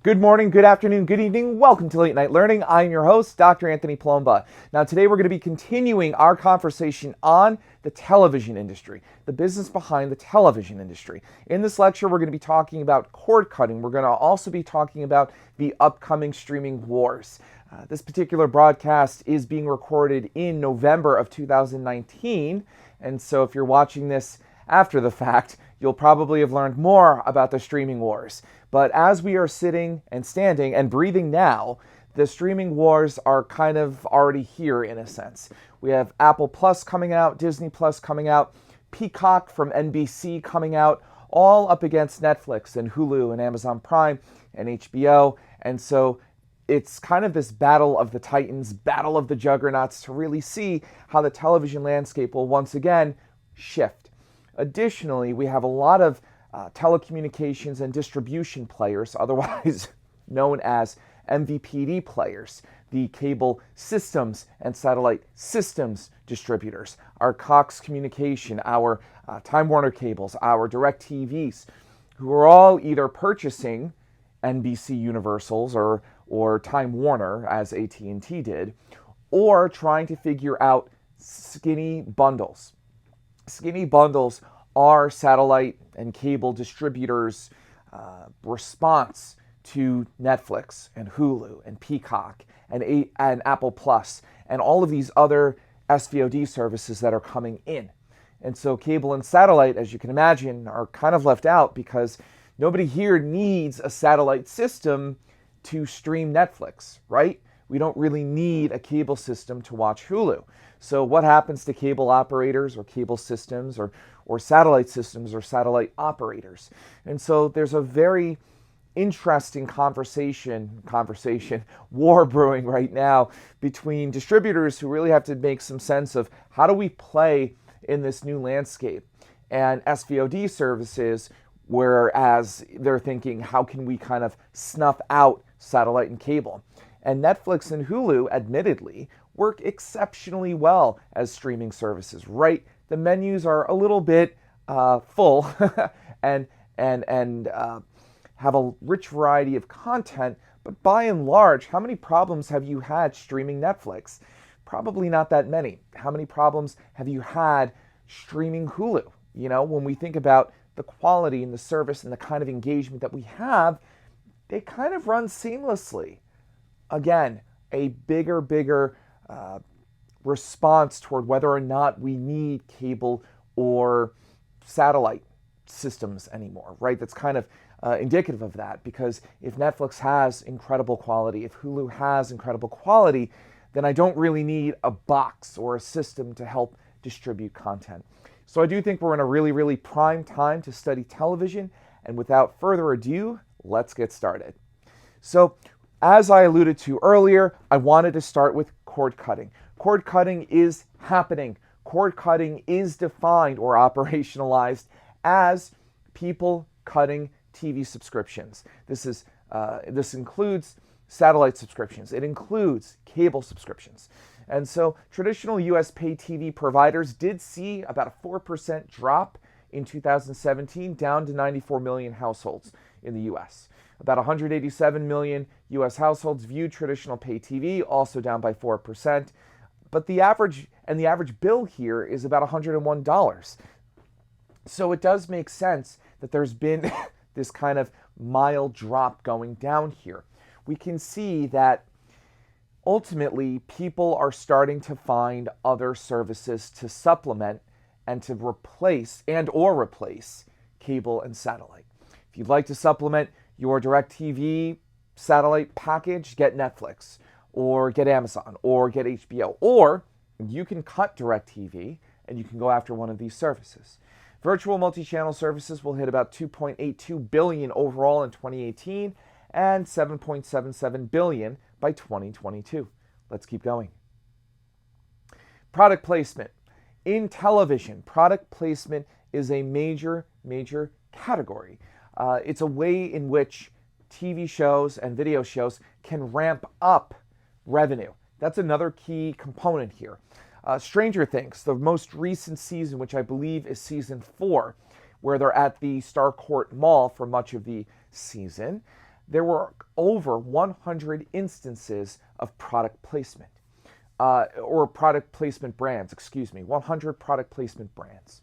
Good morning, good afternoon, good evening. Welcome to Late Night Learning. I'm your host, Dr. Anthony Palumbo. Now, today we're going to be continuing our conversation on the television industry, the business behind the television industry. In this lecture, we're going to be talking about cord cutting. We're going to also be talking about the upcoming streaming wars. This particular broadcast is being recorded in November of 2019, and so if you're watching this after the fact, you'll probably have learned more about the streaming wars. But as we are sitting and standing and breathing now, the streaming wars are kind of already here in a sense. We have Apple Plus coming out, Disney Plus coming out, Peacock from NBC coming out, all up against Netflix and Hulu and Amazon Prime and HBO. And so it's kind of this battle of the titans, battle of the juggernauts to really see how the television landscape will once again shift. Additionally, we have a lot of telecommunications and distribution players, otherwise known as MVPD players, the cable systems and satellite systems distributors, our Cox Communication, our Time Warner cables, our DirecTVs, who are all either purchasing NBC Universals or Time Warner, as AT&T did, or trying to figure out skinny bundles. Skinny bundles are satellite and cable distributors' response to Netflix and Hulu and Peacock and Apple Plus and all of these other SVOD services that are coming in. And so cable and satellite, as you can imagine, are kind of left out because nobody here needs a satellite system to stream Netflix, right? We don't really need a cable system to watch Hulu. So what happens to cable operators or cable systems or satellite systems or satellite operators? And so there's a very interesting conversation, war brewing right now between distributors who really have to make some sense of how do we play in this new landscape, and SVOD services, whereas they're thinking, how can we kind of snuff out satellite and cable? And Netflix and Hulu, admittedly, work exceptionally well as streaming services, right? The menus are a little bit full and have a rich variety of content, but by and large, how many problems have you had streaming Netflix? Probably not that many. How many problems have you had streaming Hulu? You know, when we think about the quality and the service and the kind of engagement that we have, they kind of run seamlessly. Again, a bigger response toward whether or not we need cable or satellite systems anymore, right? That's kind of indicative of that, because if Netflix has incredible quality, if Hulu has incredible quality, then I don't really need a box or a system to help distribute content. So I do think we're in a really prime time to study television, and without further ado, let's get started. So, as I alluded to earlier, I wanted to start with cord cutting. Cord cutting is happening. Cord cutting is defined or operationalized as people cutting TV subscriptions. This includes satellite subscriptions. It includes cable subscriptions. And so traditional US pay TV providers did see about a 4% drop in 2017, down to 94 million households in the US. About 187 million US households viewed traditional pay TV, also down by 4%. But the average bill here is about $101. So it does make sense that there's been this kind of mild drop going down here. We can see that ultimately people are starting to find other services to supplement and to replace cable and satellite. If you'd like to supplement your DirecTV satellite package, get Netflix or get Amazon or get HBO, or you can cut DirecTV and you can go after one of these services. Virtual multi-channel services will hit about $2.82 billion overall in 2018 and $7.77 billion by 2022. Let's keep going. Product placement. In television, product placement is a major category. It's a way in which TV shows and video shows can ramp up revenue. That's another key component here. Stranger Things, the most recent season, which I believe is season 4, where they're at the Starcourt Mall for much of the season, there were over 100 instances of product placement, or product placement brands, 100 product placement brands.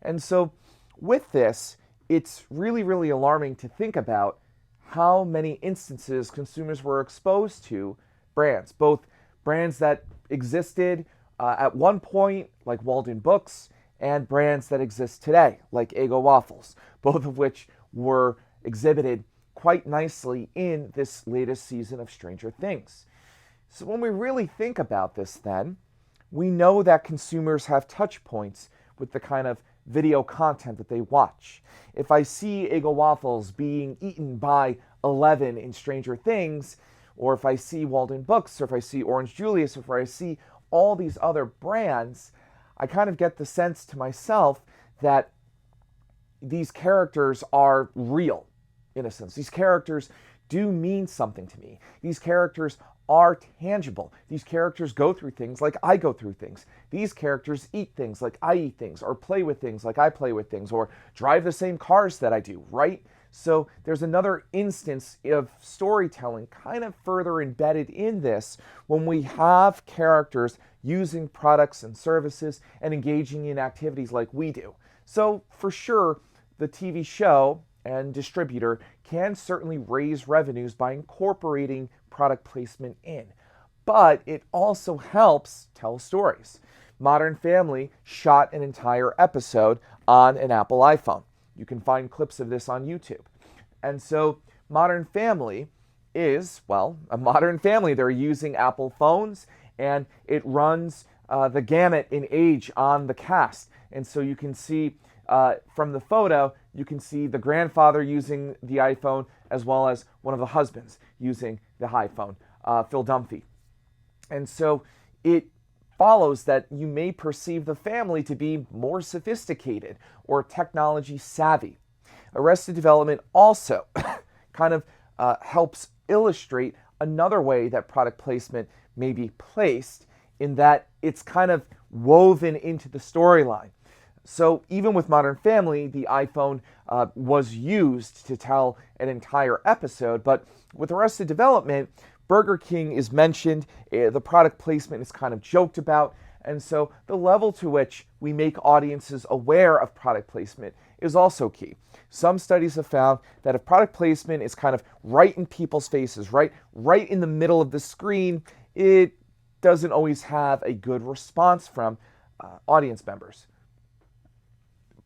And so with this, it's really, really alarming to think about how many instances consumers were exposed to brands, both brands that existed at one point, like Walden Books, and brands that exist today, like Eggo Waffles, both of which were exhibited quite nicely in this latest season of Stranger Things. So when we really think about this then, we know that consumers have touch points with the kind of video content that they watch. If I see Eggo Waffles being eaten by Eleven in Stranger Things, or if I see Walden Books, or if I see Orange Julius, or if I see all these other brands, I kind of get the sense to myself that these characters are real, in a sense. These characters do mean something to me. These characters are tangible. These characters go through things like I go through things. These characters eat things like I eat things, or play with things like I play with things, or drive the same cars that I do, right? So there's another instance of storytelling kind of further embedded in this when we have characters using products and services and engaging in activities like we do. So for sure, the TV show and distributor can certainly raise revenues by incorporating product placement in, but it also helps tell stories. Modern Family shot an entire episode on an Apple iPhone. You can find clips of this on YouTube. And so Modern Family is, well, a Modern Family. They're using Apple phones, and it runs the gamut in age on the cast. And so you can see from the photo, you can see the grandfather using the iPhone as well as one of the husbands using the iPhone, Phil Dunphy. And so it follows that you may perceive the family to be more sophisticated or technology savvy. Arrested Development also kind of helps illustrate another way that product placement may be placed, in that it's kind of woven into the storyline. So even with Modern Family, the iPhone was used to tell an entire episode, but with Arrested Development, Burger King is mentioned, the product placement is kind of joked about, and so the level to which we make audiences aware of product placement is also key. Some studies have found that if product placement is kind of right in people's faces, right in the middle of the screen, it doesn't always have a good response from audience members.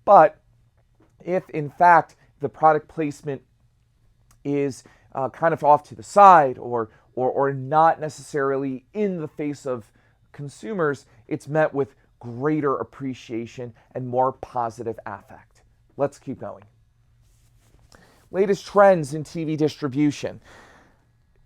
But if in fact the product placement is kind of off to the side or not necessarily in the face of consumers, it's met with greater appreciation and more positive affect. Let's keep going. Latest trends in TV distribution.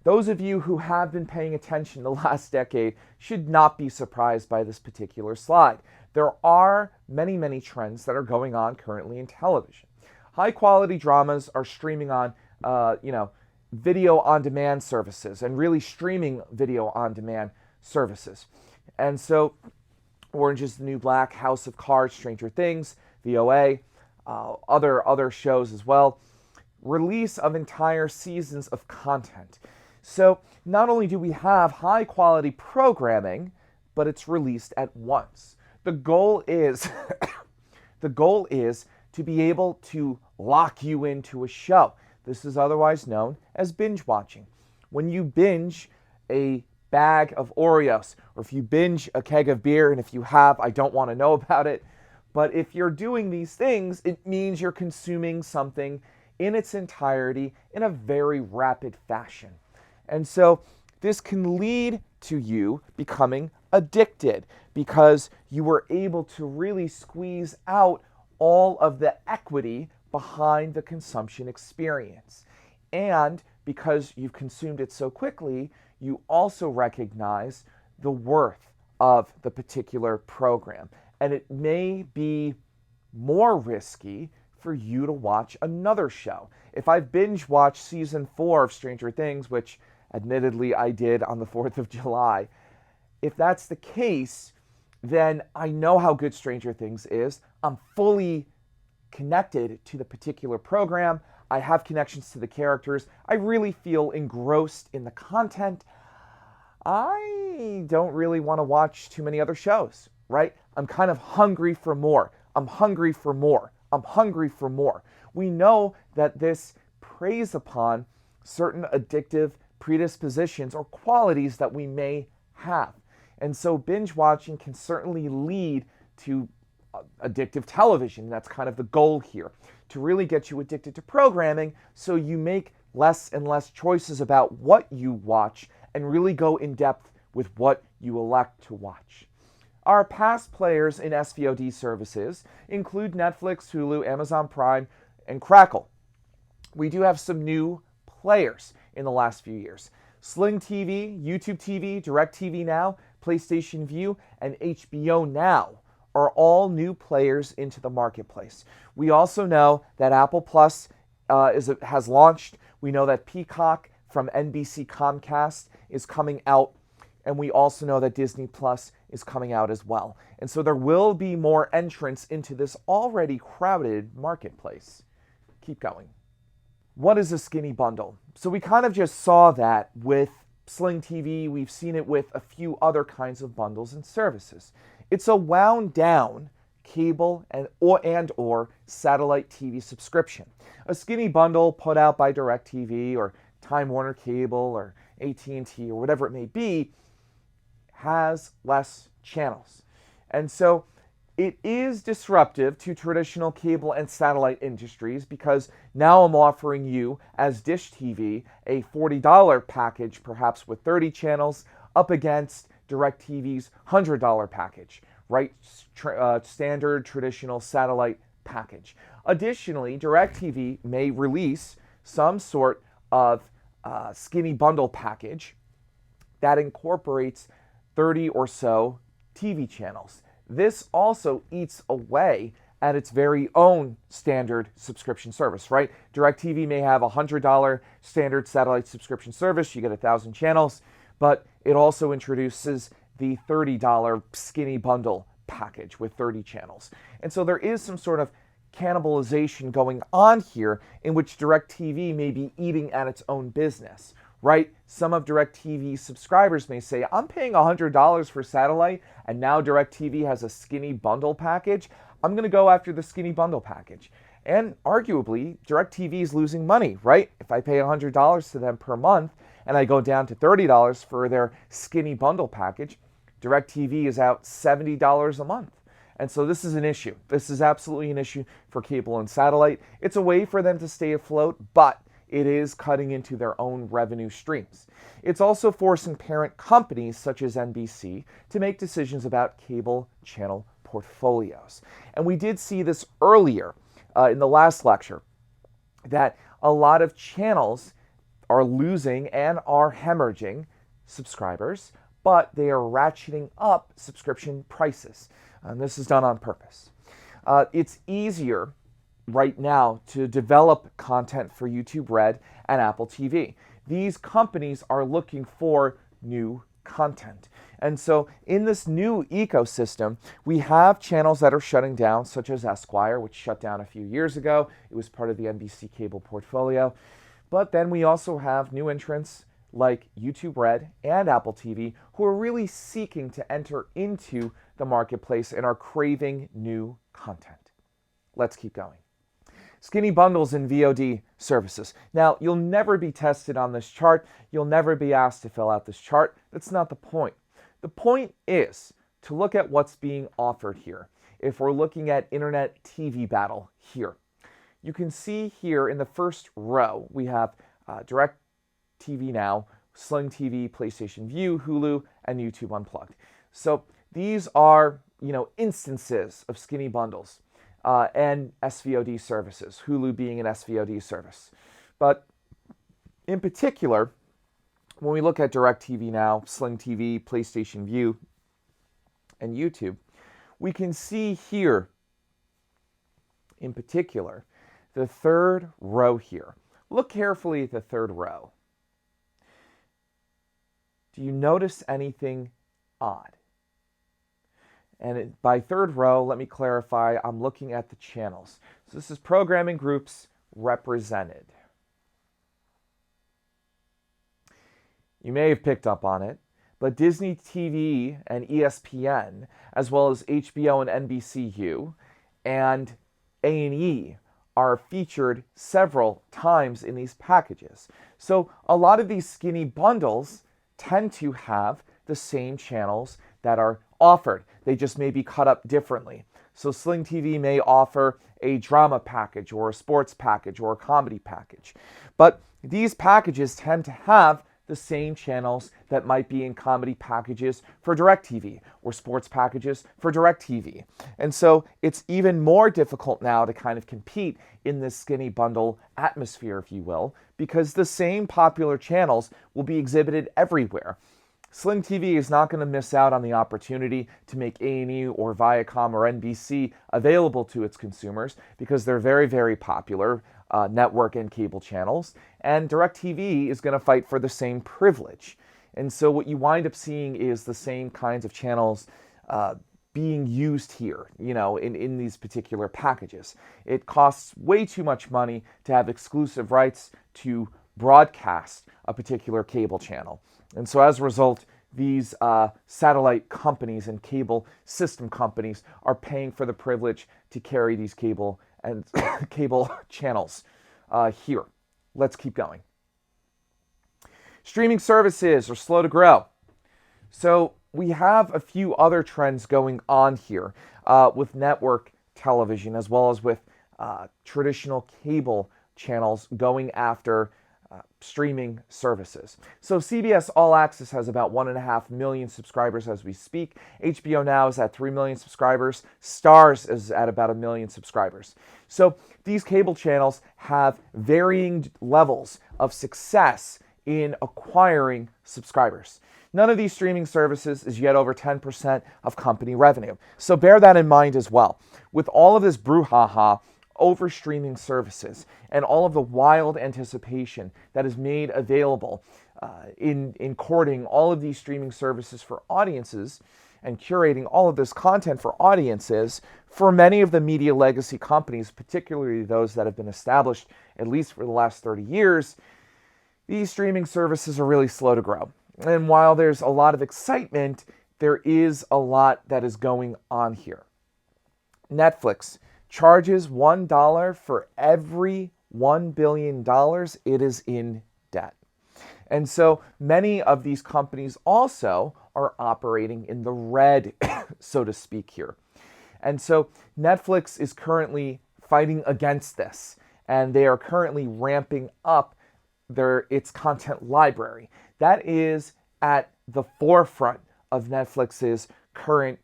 Those of you who have been paying attention the last decade should not be surprised by this particular slide. There are many, many trends that are going on currently in television. High quality dramas are streaming on, video on demand services, and really streaming video on demand services. And so Orange is the New Black, House of Cards, Stranger Things, VOA, other shows as well. Release of entire seasons of content. So not only do we have high quality programming, but it's released at once. The goal is to be able to lock you into a show. This is otherwise known as binge watching. When you binge a bag of Oreos, or if you binge a keg of beer, and if you have, I don't want to know about it, but if you're doing these things, it means you're consuming something in its entirety in a very rapid fashion. And so this can lead to you becoming addicted because you were able to really squeeze out all of the equity behind the consumption experience. And because you've consumed it so quickly, you also recognize the worth of the particular program. And it may be more risky for you to watch another show. If I've binge watched season 4 of Stranger Things, which admittedly I did on the 4th of July, if that's the case, then I know how good Stranger Things is. I'm fully connected to the particular program. I have connections to the characters, I really feel engrossed in the content, I don't really want to watch too many other shows, right? I'm kind of hungry for more. I'm hungry for more. I'm hungry for more. We know that this preys upon certain addictive predispositions or qualities that we may have. And so binge watching can certainly lead to addictive television. That's kind of the goal here, to really get you addicted to programming so you make less and less choices about what you watch and really go in depth with what you elect to watch. Our past players in SVOD services include Netflix, Hulu, Amazon Prime, and Crackle. We do have some new players in the last few years. Sling TV, YouTube TV, DirecTV Now, PlayStation Vue, and HBO Now are all new players into the marketplace. We also know that Apple Plus has launched. We know that Peacock from NBC Comcast is coming out. And we also know that Disney Plus is coming out as well. And so there will be more entrants into this already crowded marketplace. Keep going. What is a skinny bundle? So we kind of just saw that with Sling TV. We've seen it with a few other kinds of bundles and services. It's a wound down cable or satellite TV subscription. A skinny bundle put out by DirecTV or Time Warner Cable or AT&T or whatever it may be has less channels. And so it is disruptive to traditional cable and satellite industries because now I'm offering you, as Dish TV, a $40 package, perhaps with 30 channels, up against DirecTV's $100 package, right? Standard traditional satellite package. Additionally, DirecTV may release some sort of skinny bundle package that incorporates 30 or so TV channels. This also eats away at its very own standard subscription service, right? DirecTV may have a $100 standard satellite subscription service. You get 1,000 channels, but it also introduces the $30 skinny bundle package with 30 channels. And so there is some sort of cannibalization going on here in which DirecTV may be eating at its own business, right? Some of DirecTV's subscribers may say, I'm paying $100 for satellite and now DirecTV has a skinny bundle package. I'm going to go after the skinny bundle package. And arguably, DirecTV is losing money, right? If I pay $100 to them per month and I go down to $30 for their skinny bundle package, DirecTV is out $70 a month. And so this is an issue. This is absolutely an issue for cable and satellite. It's a way for them to stay afloat, but it is cutting into their own revenue streams. It's also forcing parent companies such as NBC to make decisions about cable channel portfolios. And we did see this earlier in the last lecture, that a lot of channels are losing and are hemorrhaging subscribers, but they are ratcheting up subscription prices. And this is done on purpose. It's easier right now to develop content for YouTube Red and Apple TV. These companies are looking for new content. And so in this new ecosystem, we have channels that are shutting down, such as Esquire, which shut down a few years ago. It was part of the NBC cable portfolio. But then we also have new entrants like YouTube Red and Apple TV who are really seeking to enter into the marketplace and are craving new content. Let's keep going. Skinny bundles and VOD services. Now, you'll never be tested on this chart. You'll never be asked to fill out this chart. That's not the point. The point is to look at what's being offered here. If we're looking at Internet TV Battle here, you can see here in the first row, we have DirecTV Now, Sling TV, PlayStation Vue, Hulu, and YouTube Unplugged. So these are, instances of skinny bundles. And SVOD services, Hulu being an SVOD service. But in particular, when we look at DirecTV Now, Sling TV, PlayStation Vue, and YouTube, we can see here, in particular, the third row here. Look carefully at the third row. Do you notice anything odd? And by third row, let me clarify, I'm looking at the channels. So this is programming groups represented. You may have picked up on it, but Disney TV and ESPN, as well as HBO and NBCU and A&E, are featured several times in these packages. So a lot of these skinny bundles tend to have the same channels that are offered. They just may be cut up differently. So Sling TV may offer a drama package or a sports package or a comedy package. But these packages tend to have the same channels that might be in comedy packages for DirecTV or sports packages for DirecTV. And so it's even more difficult now to kind of compete in this skinny bundle atmosphere, if you will, because the same popular channels will be exhibited everywhere. Sling TV is not going to miss out on the opportunity to make A&E or Viacom or NBC available to its consumers because they're very, very popular network and cable channels, and DirecTV is going to fight for the same privilege. And so what you wind up seeing is the same kinds of channels being used here, in these particular packages. It costs way too much money to have exclusive rights to broadcast a particular cable channel. And so as a result, these satellite companies and cable system companies are paying for the privilege to carry these cable and cable channels here. Let's keep going. Streaming services are slow to grow. So we have a few other trends going on here with network television as well as with traditional cable channels going after streaming services. So CBS All Access has about 1.5 million subscribers as we speak. HBO Now is at 3 million subscribers. Starz is at about 1 million subscribers. So these cable channels have varying levels of success in acquiring subscribers. None of these streaming services is yet over 10% of company revenue. So bear that in mind as well. With all of this brouhaha over streaming services and all of the wild anticipation that is made available in courting all of these streaming services for audiences and curating all of this content for audiences, for many of the media legacy companies, particularly those that have been established at least for the last 30 years, these streaming services are really slow to grow. And while there's a lot of excitement, there is a lot that is going on here. Netflix charges $1 for every $1 billion it is in debt. And so many of these companies also are operating in the red, so to speak here. And so Netflix is currently fighting against this, and they are currently ramping up its content library. That is at the forefront of Netflix's current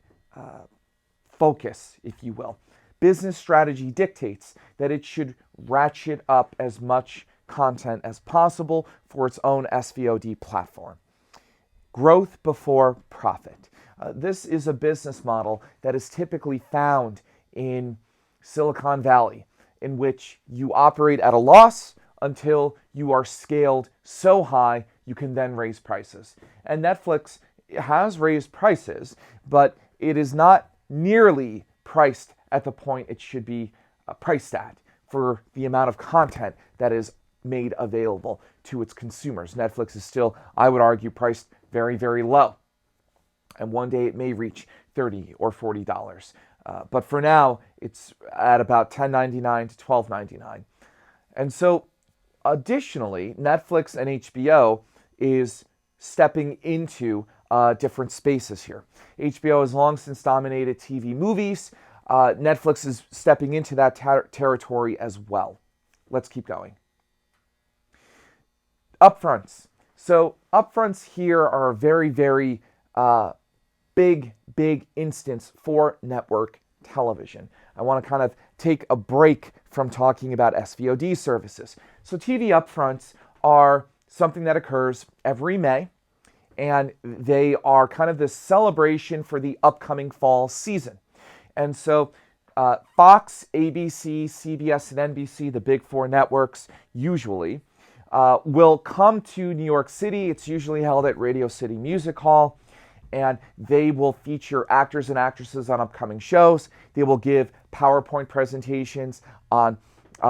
focus, if you will. Business strategy dictates that it should ratchet up as much content as possible for its own SVOD platform. Growth before profit. This is a business model that is typically found in Silicon Valley, in which you operate at a loss until you are scaled so high you can then raise prices. And Netflix has raised prices, but it is not nearly priced at the point it should be priced at for the amount of content that is made available to its consumers. Netflix is still, I would argue, priced very, very low. And one day it may reach $30 or $40. But for now, it's at about $10.99 to $12.99. And so additionally, Netflix and HBO is stepping into different spaces here. HBO has long since dominated TV movies. Netflix is stepping into that territory as well. Let's keep going. Upfronts. So upfronts here are a very, very big instance for network television. I want to kind of take a break from talking about SVOD services. So TV upfronts are something that occurs every May, and they are kind of this celebration for the upcoming fall season. And so Fox, ABC, CBS, and NBC, the big four networks, usually will come to New York City. It's usually held at Radio City Music Hall, and they will feature actors and actresses on upcoming shows. They will give PowerPoint presentations on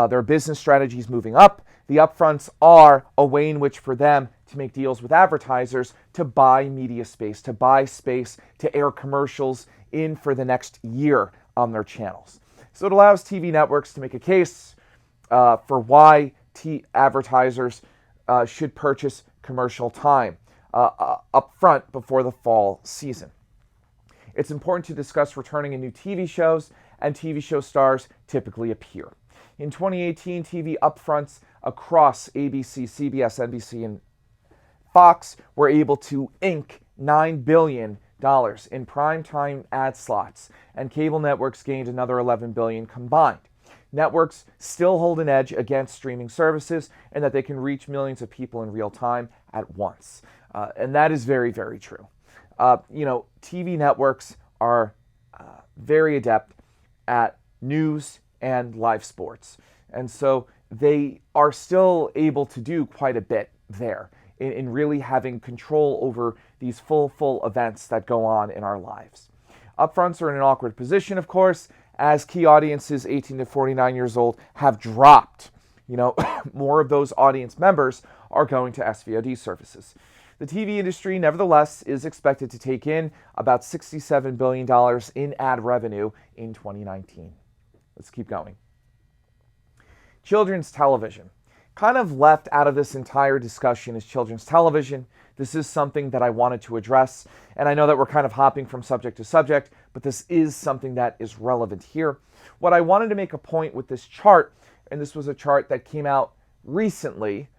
Their business strategy is moving up. The upfronts are a way in which for them to make deals with advertisers to buy media space, to buy space to air commercials in for the next year on their channels. So it allows TV networks to make a case for why advertisers should purchase commercial time up front before the fall season. It's important to discuss returning in new TV shows, and TV show stars typically appear. In 2018, TV upfronts across ABC, CBS, NBC, and Fox were able to ink $9 billion in primetime ad slots, and cable networks gained another $11 billion combined. Networks still hold an edge against streaming services in that they can reach millions of people in real time at once. And that is very, very true. TV networks are very adept at news and live sports. And so they are still able to do quite a bit there in really having control over these full events that go on in our lives. Upfronts are in an awkward position, of course, as key audiences 18 to 49 years old have dropped. More of those audience members are going to SVOD services. The TV industry, nevertheless, is expected to take in about $67 billion in ad revenue in 2019. Let's keep going. Children's television. Kind of left out of this entire discussion is children's television. This is something that I wanted to address, and I know that we're kind of hopping from subject to subject, but this is something that is relevant here. What I wanted to make a point with this chart, and this was a chart that came out recently,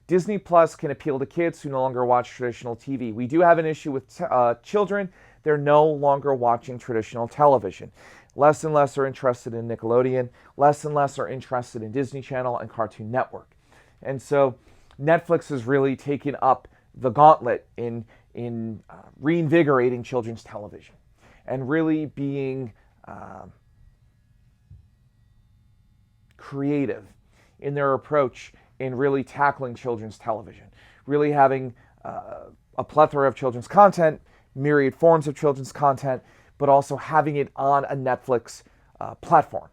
Disney Plus can appeal to kids who no longer watch traditional TV. We do have an issue with children. They're no longer watching traditional television. Less and less are interested in Nickelodeon. Less and less are interested in Disney Channel and Cartoon Network. And so Netflix has really taken up the gauntlet in reinvigorating children's television and really being creative in their approach in really tackling children's television, really having a plethora of children's content, myriad forms of children's content, but also having it on a Netflix platform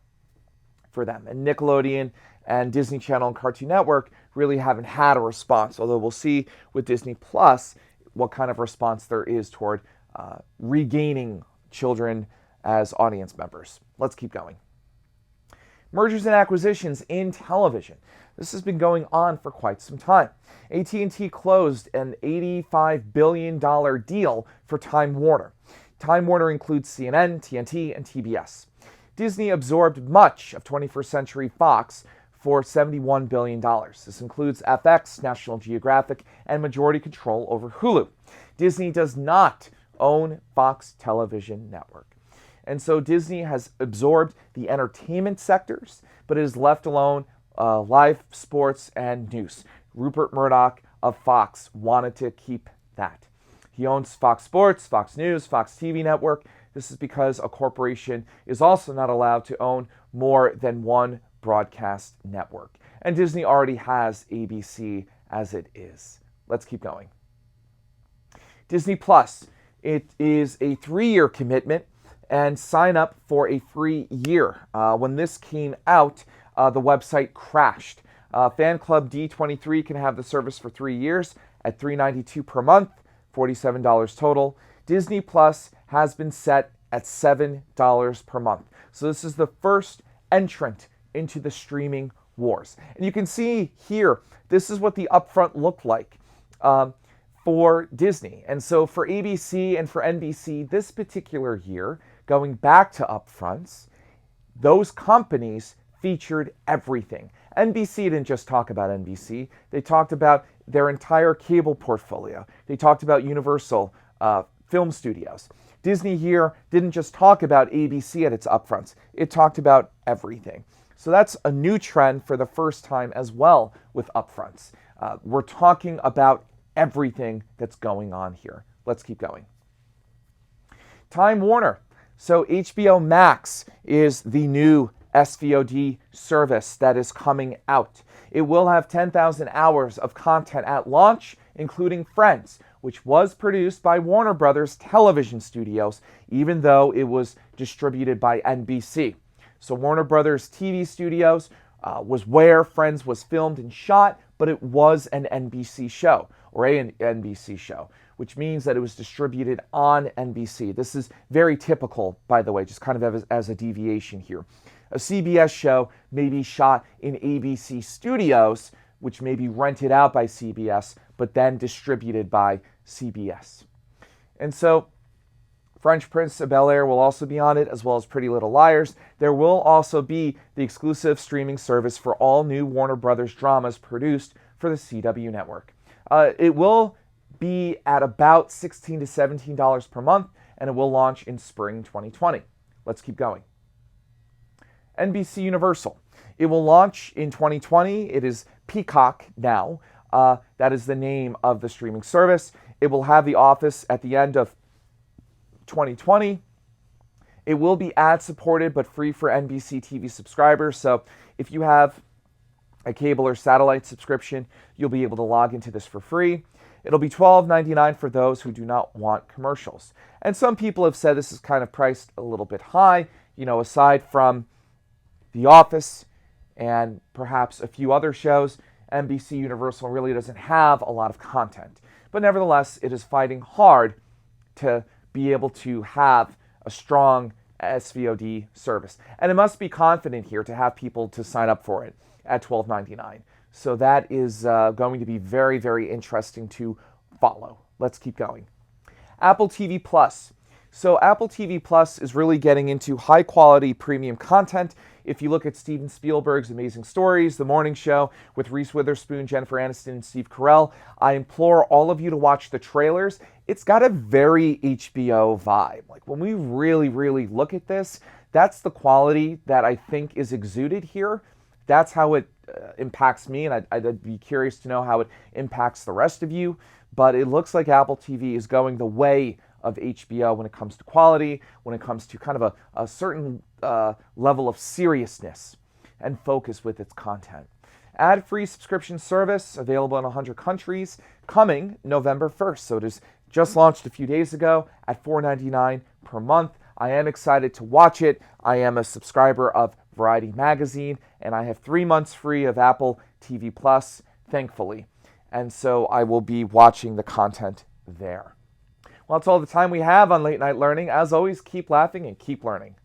for them. And Nickelodeon and Disney Channel and Cartoon Network really haven't had a response, although we'll see with Disney Plus what kind of response there is toward regaining children as audience members. Let's keep going. Mergers and acquisitions in television. This has been going on for quite some time. AT&T closed an $85 billion deal for Time Warner. Time Warner includes CNN, TNT, and TBS. Disney absorbed much of 21st Century Fox for $71 billion. This includes FX, National Geographic, and majority control over Hulu. Disney does not own Fox Television Network. And so Disney has absorbed the entertainment sectors, but it is left alone live sports and news. Rupert Murdoch of Fox wanted to keep that. He owns Fox Sports, Fox News, Fox TV Network. This is because a corporation is also not allowed to own more than one broadcast network. And Disney already has ABC as it is. Let's keep going. Disney Plus. It is a 3-year commitment, and sign up for a free year. When this came out, the website crashed. Fan Club D23 can have the service for 3 years at $3.92 per month, $47 total. Disney Plus has been set at $7 per month. So this is the first entrant into the streaming wars. And you can see here, this is what the upfront looked like for Disney. And so for ABC and for NBC this particular year, going back to upfronts, those companies featured everything. NBC didn't just talk about NBC. They talked about their entire cable portfolio. They talked about Universal Film Studios. Disney here didn't just talk about ABC at its upfronts. It talked about everything. So that's a new trend for the first time as well with upfronts. We're talking about everything that's going on here. Let's keep going. Time Warner. So HBO Max is the new SVOD service that is coming out. It will have 10,000 hours of content at launch, including Friends, which was produced by Warner Brothers Television Studios, even though it was distributed by NBC. So Warner Brothers TV Studios was where Friends was filmed and shot, but it was an NBC show, or an NBC show, which means that it was distributed on NBC. This is very typical, by the way, just kind of as a deviation here. A CBS show may be shot in ABC Studios, which may be rented out by CBS, but then distributed by CBS. And so Fresh Prince of Bel-Air will also be on it, as well as Pretty Little Liars. There will also be the exclusive streaming service for all new Warner Brothers dramas produced for the CW network. It will be at about $16 to $17 per month, and it will launch in spring 2020. Let's keep going. NBC Universal. It will launch in 2020. It is Peacock now. That is the name of the streaming service. It will have The Office at the end of 2020. It will be ad-supported but free for NBC TV subscribers. So if you have a cable or satellite subscription, you'll be able to log into this for free. It'll be $12.99 for those who do not want commercials. And some people have said this is kind of priced a little bit high. You know, aside from The Office and perhaps a few other shows, NBC Universal really doesn't have a lot of content. But nevertheless, it is fighting hard to be able to have a strong SVOD service. And it must be confident here to have people to sign up for it at $12.99. So that is going to be very, very interesting to follow. Let's keep going. Apple TV Plus. So Apple TV Plus is really getting into high quality premium content. If you look at Steven Spielberg's Amazing Stories, The Morning Show with Reese Witherspoon, Jennifer Aniston, and Steve Carell, I implore all of you to watch the trailers. It's got a very HBO vibe. Like when we really, really look at this, that's the quality that I think is exuded here. That's how it impacts me, and I'd be curious to know how it impacts the rest of you. But it looks like Apple TV is going the way of HBO when it comes to quality, when it comes to kind of a certain level of seriousness and focus with its content. Ad-free subscription service available in 100 countries, coming November 1st. So it is just launched a few days ago at $4.99 per month. I am excited to watch it. I am a subscriber of Variety Magazine, and I have 3 months free of Apple TV Plus, thankfully. And so I will be watching the content there. Well, that's all the time we have on Late Night Learning. As always, keep laughing and keep learning.